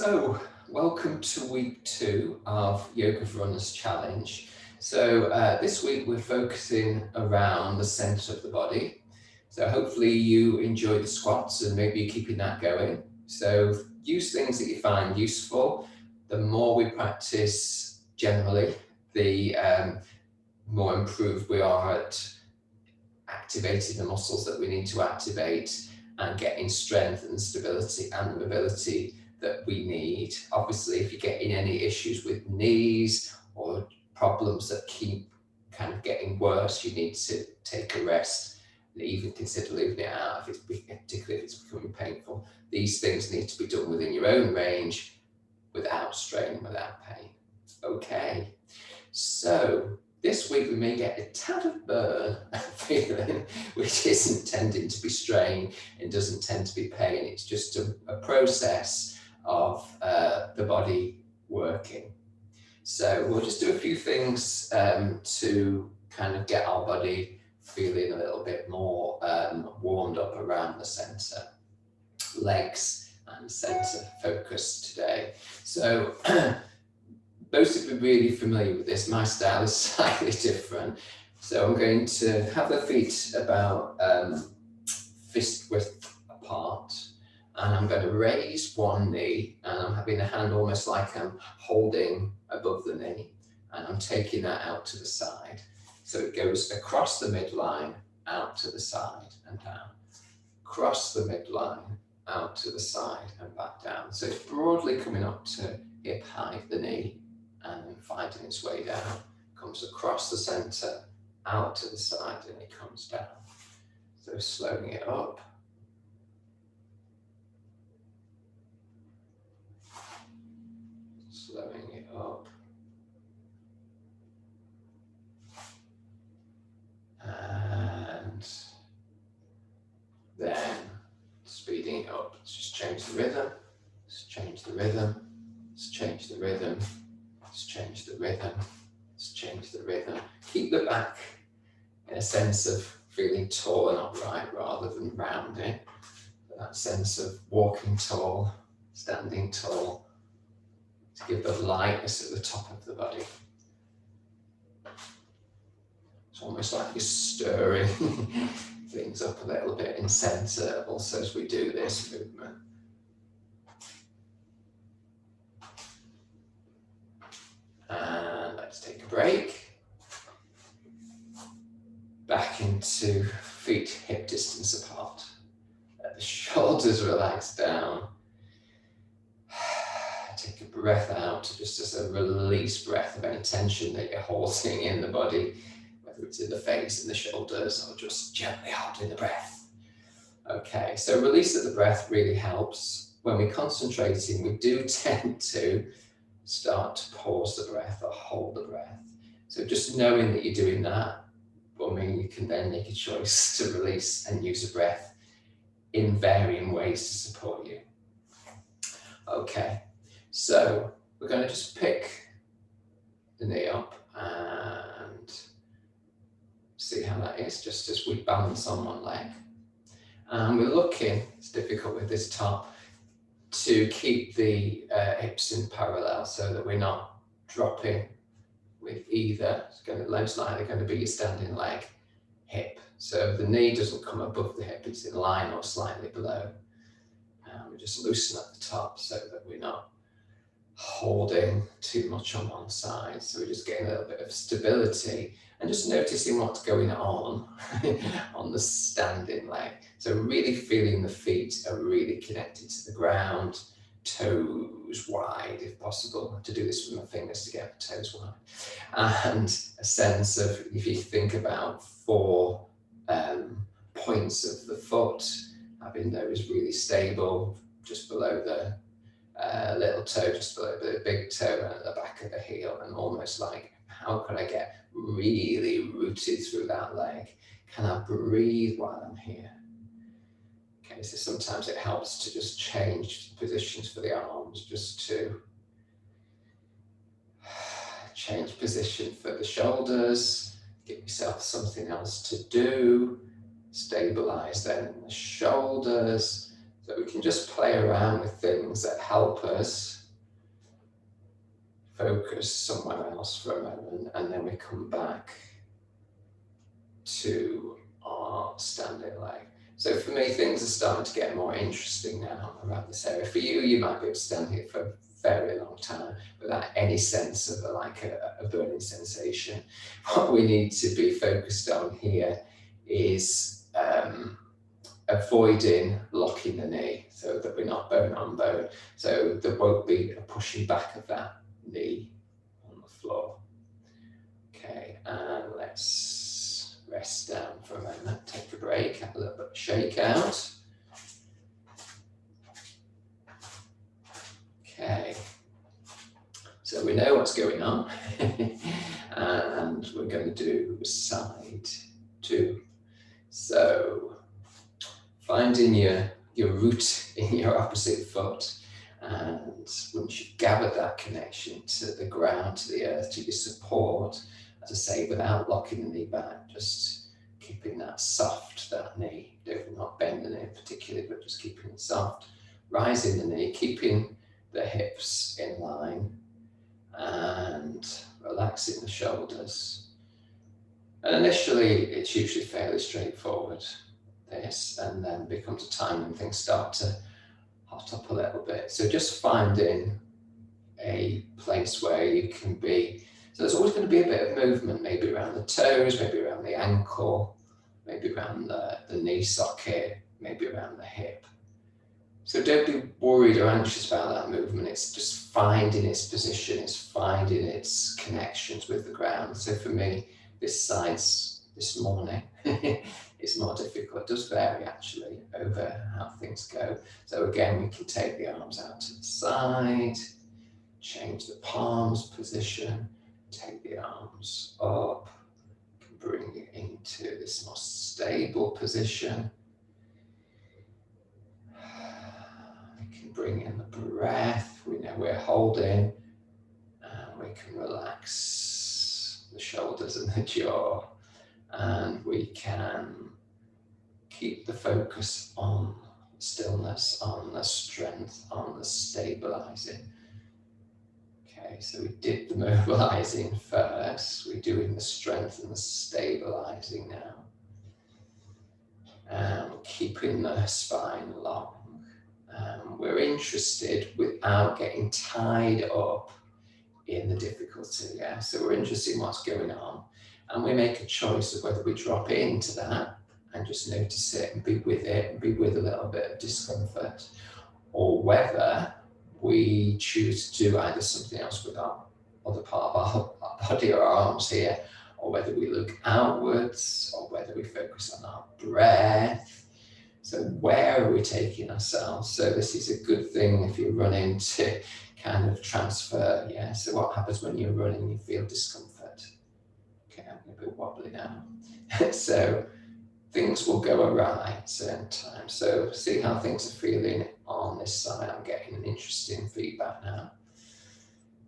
So, welcome to week 2 of Yoga for Runners Challenge. This week we're focusing around the center of the body. So, hopefully, you enjoy the squats and maybe you're keeping that going. So, use things that you find useful. The more we practice generally, the more improved we are at activating the muscles that we need to activate and getting strength and stability and mobility that we need. Obviously, if you're getting any issues with knees or problems that keep kind of getting worse, you need to take a rest and even consider leaving it out, particularly if it's becoming painful. These things need to be done within your own range, without strain, without pain. Okay, so this week we may get a tad of burn feeling, which isn't tending to be strain and doesn't tend to be pain. It's just a process of the body working. So we'll just do a few things to kind of get our body feeling a little bit more warmed up around the center. Legs and center focus today. So most of you are really familiar with this. My style is slightly different. So I'm going to have the feet about fist width apart, and I'm going to raise one knee, and I'm having the hand almost like I'm holding above the knee, and I'm taking that out to the side. So it goes across the midline, out to the side and down. Across the midline, out to the side and back down. So it's broadly coming up to hip height, the knee, and then finding its way down. Comes across the center, out to the side, and it comes down. So slowing it up. Slowing it up. And then speeding it up. Let's just change the rhythm. Let's change the rhythm. Let's change the rhythm. Let's change the rhythm. Let's change the rhythm. Keep the back in a sense of feeling tall and upright rather than rounding. That sense of walking tall, standing tall, to give the lightness at the top of the body. It's almost like you're stirring things up a little bit in center also as we do this movement. And let's take a break. Back into feet hip distance apart. Let the shoulders relax down. Take a breath out, just as a release breath of any tension that you're holding in the body, whether it's in the face, in the shoulders, or just gently holding the breath. Okay, so release of the breath really helps. When we're concentrating, we do tend to start to pause the breath or hold the breath. So just knowing that you're doing that, you can then make a choice to release and use the breath in varying ways to support you. Okay, so we're going to just pick the knee up and see how that is, just as we balance on one leg. And we're looking, it's difficult with this top, to keep the hips in parallel so that we're not dropping with either. It's most likely going to be your standing leg hip. So the knee doesn't come above the hip, it's in line or slightly below. And we just loosen at the top so that we're not holding too much on one side. So we're just getting a little bit of stability and just noticing what's going on on the standing leg. So really feeling the feet are really connected to the ground, toes wide if possible. To do this with my fingers to get the toes wide. And a sense of, if you think about 4 points of the foot, having those really stable, just below the little toe, just below the big toe, and at the back of the heel, and almost like, how can I get really rooted through that leg? Can I breathe while I'm here? Okay, so sometimes it helps to just change positions for the arms, just to change position for the shoulders, give yourself something else to do, stabilize then in the shoulders. So we can just play around with things that help us focus somewhere else for a moment, and then we come back to our standing leg. So for me, things are starting to get more interesting now around this area. For you, you might be able to stand here for a very long time without any sense of a burning sensation. What we need to be focused on here is avoiding locking the knee so that we're not bone on bone. So there won't be a pushing back of that knee on the floor. Okay, and let's rest down for a moment, take a break, have a little bit of shake out. Okay, so we know what's going on, and we're going to do side 2. So finding your root in your opposite foot, and once you've gathered that connection to the ground, to the earth, to your support, as I say, without locking the knee back, just keeping that soft, that knee, not bending it particularly, but just keeping it soft, rising the knee, keeping the hips in line, and relaxing the shoulders. And initially, it's usually fairly straightforward, this, and then becomes a time when things start to hot up a little bit. So just finding a place where you can be. So there's always going to be a bit of movement, maybe around the toes, maybe around the ankle, maybe around the knee socket, maybe around the hip. So don't be worried or anxious about that movement. It's just finding its position, it's finding its connections with the ground. So for me, this morning is more difficult. It does vary actually over how things go. So again, we can take the arms out to the side, change the palms position, take the arms up, bring it into this more stable position. We can bring in the breath. We know we're holding, and we can relax the shoulders and the jaw, and we can keep the focus on stillness, on the strength, on the stabilizing. Okay, so we did the mobilizing first, we're doing the strength and the stabilizing now. And keeping the spine long. We're interested without getting tied up in the difficulty, yeah? So we're interested in what's going on, and we make a choice of whether we drop into that and just notice it and be with it and be with a little bit of discomfort, or whether we choose to do either something else with our other part of our body or our arms here, or whether we look outwards, or whether we focus on our breath. So where are we taking ourselves? So this is a good thing if you're running to kind of transfer, yeah? So what happens when you're running, you feel discomfort? Okay, I'm a bit wobbly now. So things will go awry at certain times. So see how things are feeling on this side. I'm getting an interesting feedback now.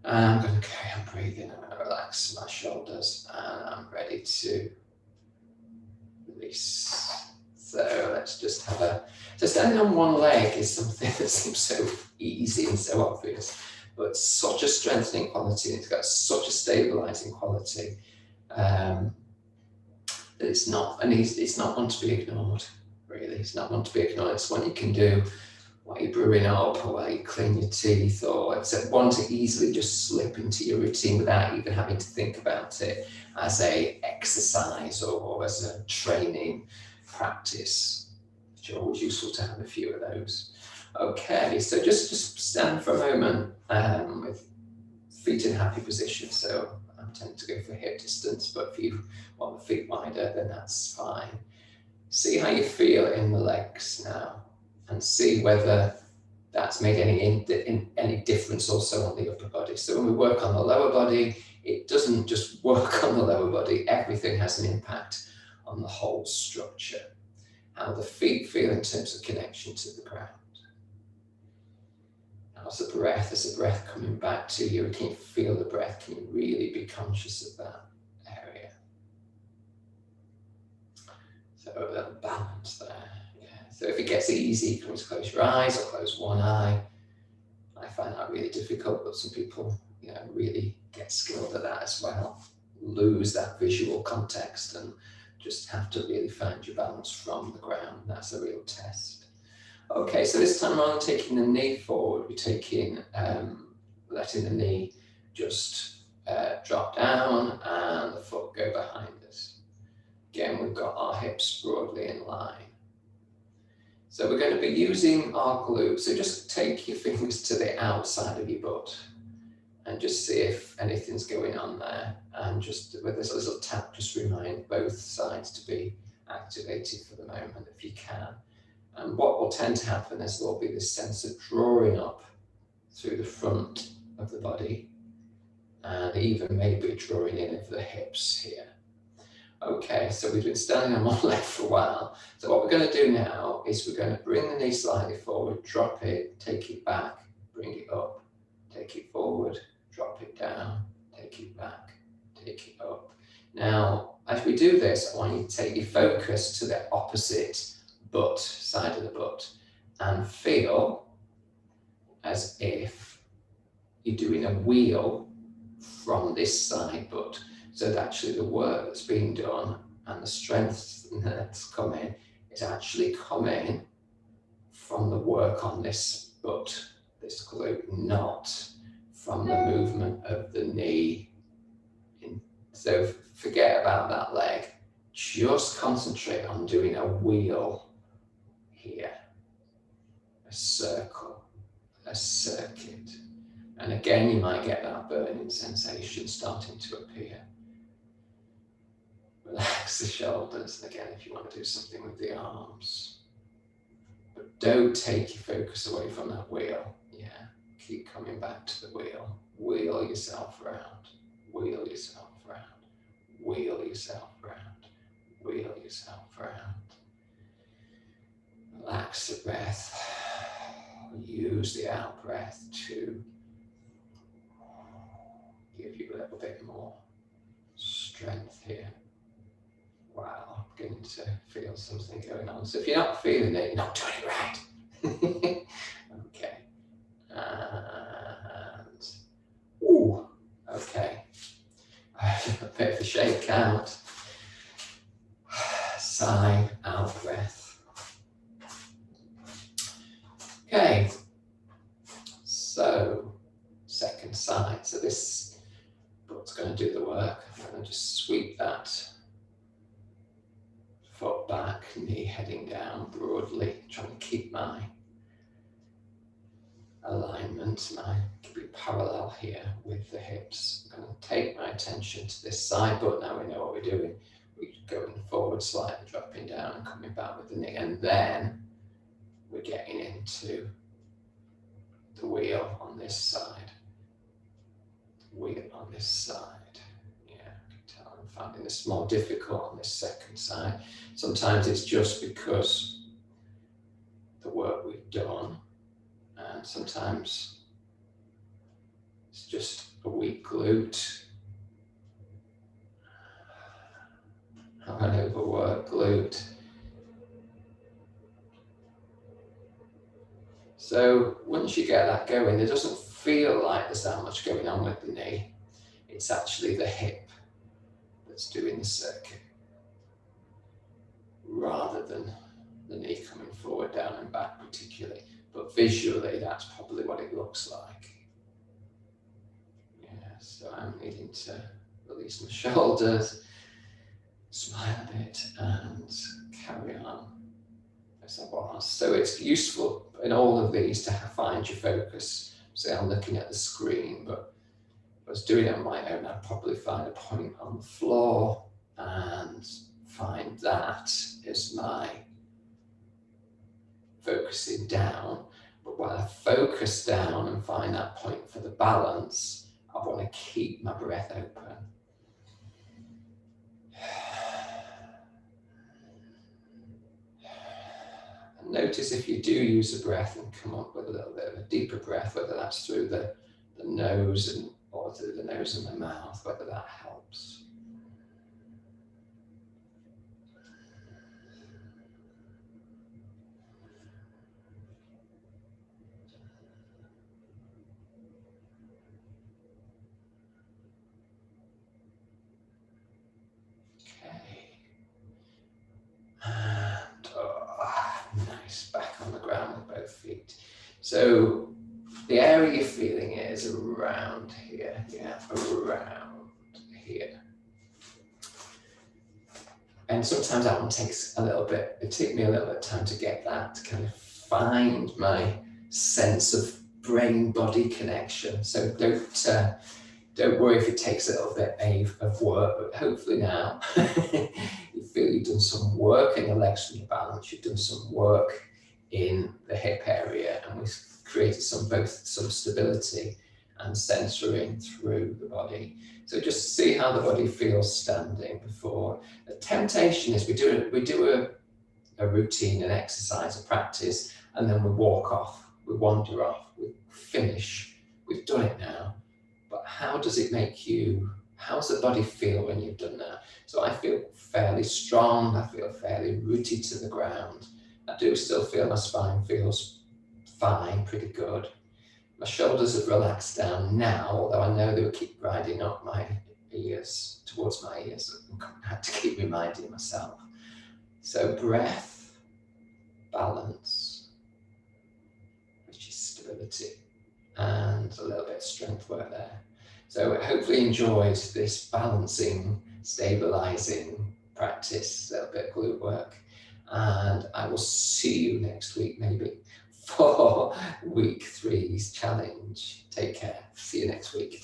I'm going to carry on breathing. I'm going to relax my shoulders, and I'm ready to release. So let's just have so standing on one leg is something that seems so easy and so obvious, but such a strengthening quality, and it's got such a stabilizing quality. It's not one to be ignored, really. It's not one to be ignored. It's one you can do while you're brewing up, or while you clean your teeth, or it's one to easily just slip into your routine without even having to think about it as a exercise or as a training practice. It's always useful to have a few of those. Okay, so just stand for a moment with feet in happy position. So I tend to go for hip distance, but if you want the feet wider, then that's fine. See how you feel in the legs now, and see whether that's made any difference also on the upper body. So when we work on the lower body, it doesn't just work on the lower body, everything has an impact on the whole structure. How the feet feel in terms of connection to the ground. How's the breath? Is the breath coming back to you? Can you feel the breath? Can you really be conscious of that area? So a little balance there. Okay. So if it gets easy, you can always close your eyes or close one eye. I find that really difficult, but some people, really get skilled at that as well. Lose that visual context and just have to really find your balance from the ground. That's a real test. Okay, so this time around, taking the knee forward, we're taking, letting the knee just drop down and the foot go behind us. Again, we've got our hips broadly in line. So we're going to be using our glute. So just take your fingers to the outside of your butt and just see if anything's going on there. And just with this little tap, just remind both sides to be activated for the moment if you can. And what will tend to happen is there'll be this sense of drawing up through the front of the body and even maybe drawing in of the hips here. Okay, so we've been standing on one leg for a while. So what we're going to do now is we're going to bring the knee slightly forward, drop it, take it back, bring it up, take it forward, drop it down, take it back, take it up. Now, as we do this, I want you to take your focus to the opposite butt, side of the butt, and feel as if you're doing a wheel from this side butt. So that actually the work that's being done and the strength that's coming is actually coming from the work on this butt, this glute, not from the movement of the knee. So forget about that leg. Just concentrate on doing a wheel here, a circle, a circuit. And again, you might get that burning sensation starting to appear. Relax the shoulders, again, if you want to do something with the arms. But don't take your focus away from that wheel. Yeah, keep coming back to the wheel. Wheel yourself around, wheel yourself around, wheel yourself around, wheel yourself around. Relax the breath. Use the out breath to give you a little bit more strength here. Wow, I'm beginning to feel something going on. So if you're not feeling it, you're not doing it right. Okay. And, ooh, okay. A bit of a shake out. Sigh, out breath. Okay. So, second side. So this foot's going to do the work. I'm going to just sweep that foot back, knee heading down broadly, trying to keep my alignment, keep it parallel here with the hips. I'm going to take my attention to this side, but now we know what we're doing. We're going forward slightly, dropping down and coming back with the knee, and then we're getting into the wheel on this side. Wheel on this side. I'm finding this more difficult on this second side. Sometimes it's just because the work we've done, and sometimes it's just a weak glute, an overworked glute. So once you get that going, it doesn't feel like there's that much going on with the knee. It's actually the hip that's doing the circuit, rather than the knee coming forward, down and back particularly. But visually, that's probably what it looks like. Yeah, so I'm needing to release my shoulders, smile a bit, and carry on as I was. So it's useful in all of these to find your focus. Say I'm looking at the screen, but if I was doing it on my own, I'd probably find a point on the floor and find that as my focusing down. But when I focus down and find that point for the balance, I want to keep my breath open. And notice if you do use a breath and come up with a little bit of a deeper breath, whether that's through the nose or through the nose and the mouth, whether that helps. So the area you're feeling is around here, yeah, around here. And sometimes that one takes a little bit, it took me a little bit of time to get that, to kind of find my sense of brain-body connection. So don't worry if it takes a little bit of work, but hopefully now you feel you've done some work in the legs from your balance, you've done some work in the hip area, and we've created both some stability and centering through the body. So just see how the body feels standing before. The temptation is we do a routine, an exercise, a practice, and then we walk off, we wander off, we finish, we've done it now. But how does it make you, how's the body feel when you've done that? So I feel fairly strong, I feel fairly rooted to the ground. I do still feel my spine feels fine, pretty good. My shoulders have relaxed down now, although I know they will keep riding up my ears, towards my ears. I had to keep reminding myself. So breath, balance, which is stability, and a little bit of strength work there. So hopefully enjoyed this balancing, stabilizing practice, a little bit of glute work. And I will see you next week, maybe, for week 3's challenge. Take care. See you next week.